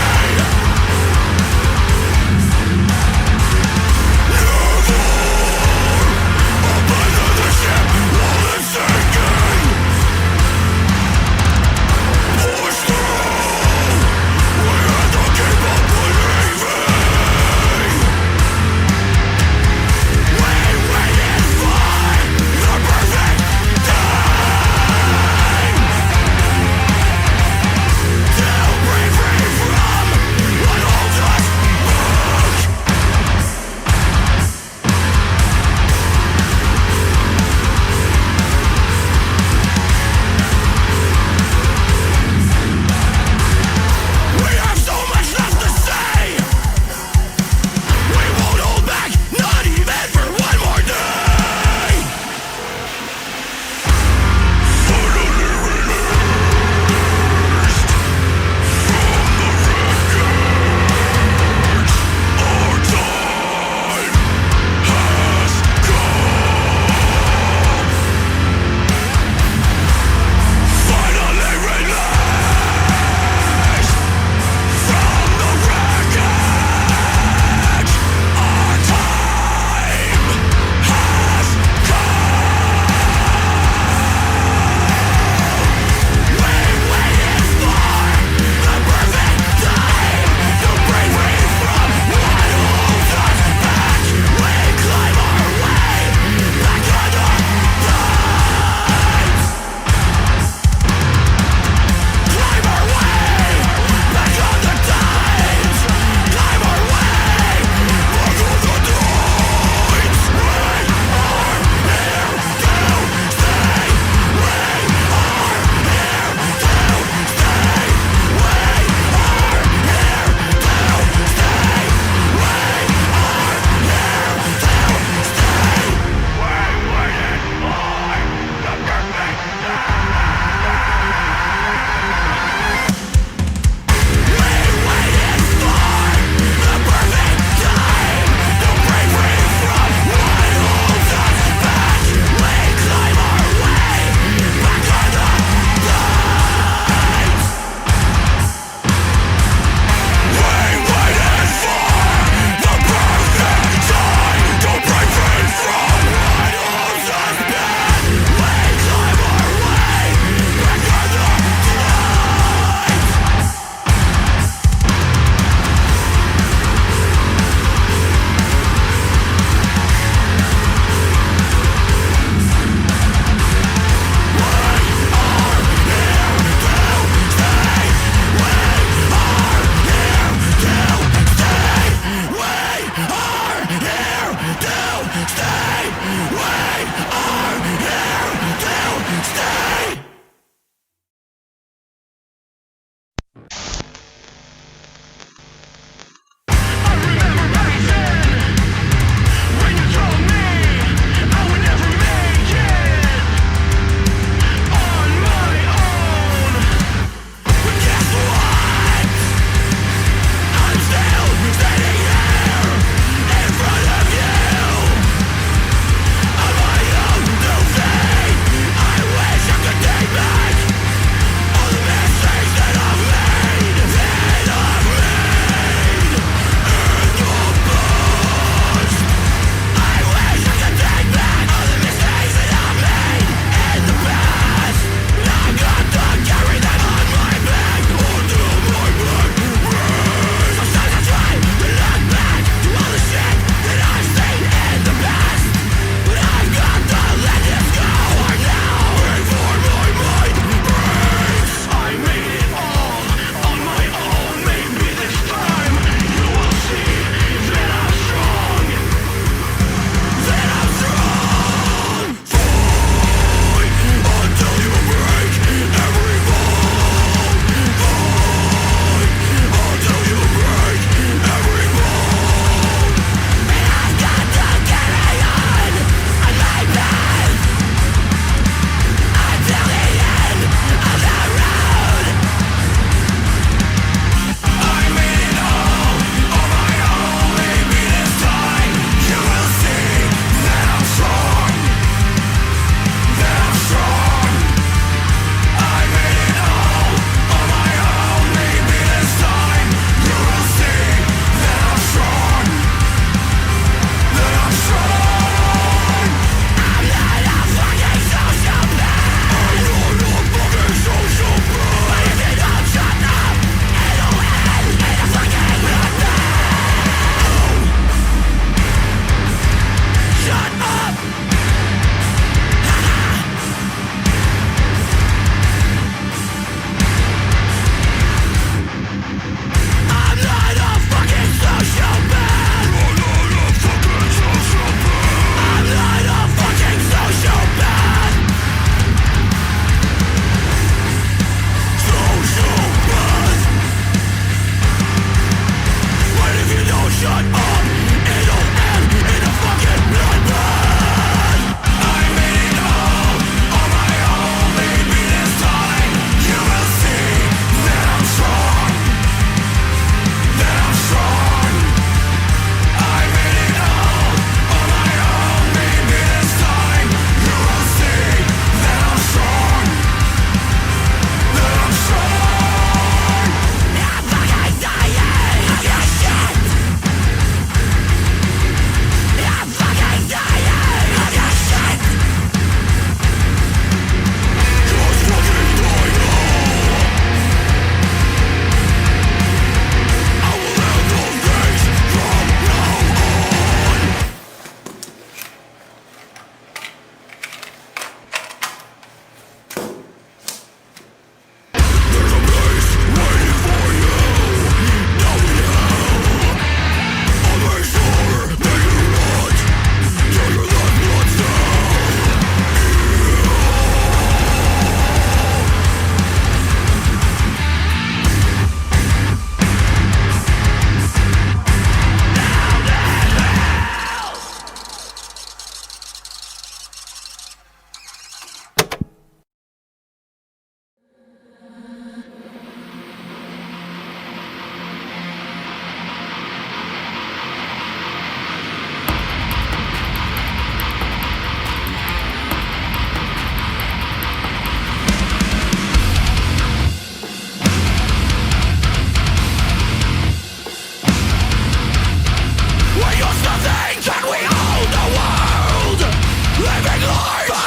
fight.